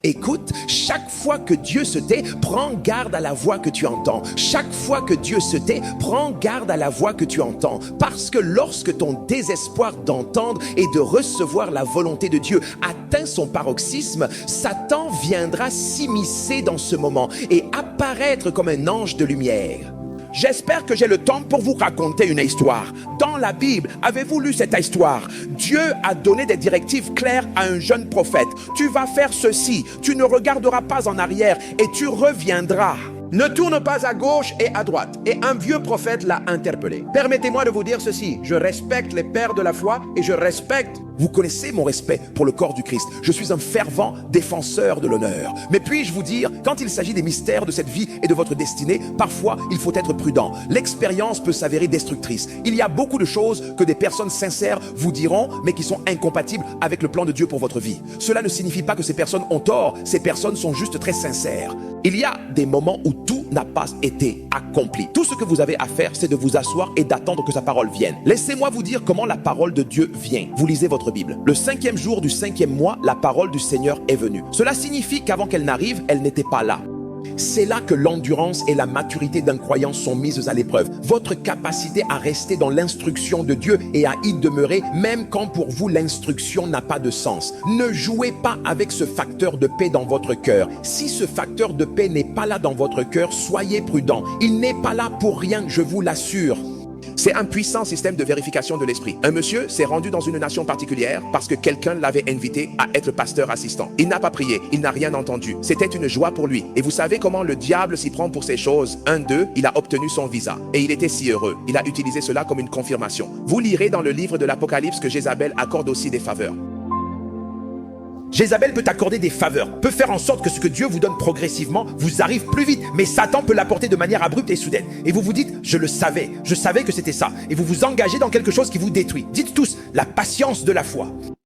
Écoute, chaque fois que Dieu se tait, prends garde à la voix que tu entends. Chaque fois que Dieu se tait, prends garde à la voix que tu entends. Parce que lorsque ton désespoir d'entendre et de recevoir la volonté de Dieu atteint son paroxysme, Satan viendra s'immiscer dans ce moment et apparaître comme un ange de lumière. J'espère que j'ai le temps pour vous raconter une histoire. Dans la Bible, avez-vous lu cette histoire? Dieu a donné des directives claires à un jeune prophète. Tu vas faire ceci, tu ne regarderas pas en arrière et tu reviendras. Ne tourne pas à gauche et à droite. Et un vieux prophète l'a interpellé. Permettez-moi de vous dire ceci. Je respecte les pères de la foi et je respecte... Vous connaissez mon respect pour le corps du Christ. Je suis un fervent défenseur de l'honneur. Mais puis-je vous dire, quand il s'agit des mystères de cette vie et de votre destinée, parfois il faut être prudent. L'expérience peut s'avérer destructrice. Il y a beaucoup de choses que des personnes sincères vous diront, mais qui sont incompatibles avec le plan de Dieu pour votre vie. Cela ne signifie pas que ces personnes ont tort. Ces personnes sont juste très sincères. Il y a des moments où tout n'a pas été accompli. Tout ce que vous avez à faire, c'est de vous asseoir et d'attendre que sa parole vienne. Laissez-moi vous dire comment la parole de Dieu vient. Vous lisez votre Bible. Le 5e jour du 5e mois, la parole du Seigneur est venue. Cela signifie qu'avant qu'elle n'arrive, elle n'était pas là. C'est là que l'endurance et la maturité d'un croyant sont mises à l'épreuve. Votre capacité à rester dans l'instruction de Dieu et à y demeurer, même quand pour vous l'instruction n'a pas de sens. Ne jouez pas avec ce facteur de paix dans votre cœur. Si ce facteur de paix n'est pas là dans votre cœur, soyez prudent. Il n'est pas là pour rien, je vous l'assure. C'est un puissant système de vérification de l'esprit. Un monsieur s'est rendu dans une nation particulière parce que quelqu'un l'avait invité à être pasteur assistant. Il n'a pas prié, il n'a rien entendu. C'était une joie pour lui. Et vous savez comment le diable s'y prend pour ces choses? Il a obtenu son visa. Et il était si heureux. Il a utilisé cela comme une confirmation. Vous lirez dans le livre de l'Apocalypse que Jézabel accorde aussi des faveurs. Jézabel peut accorder des faveurs, peut faire en sorte que ce que Dieu vous donne progressivement vous arrive plus vite. Mais Satan peut l'apporter de manière abrupte et soudaine. Et vous vous dites, je savais que c'était ça. Et vous vous engagez dans quelque chose qui vous détruit. Dites tous, la patience de la foi.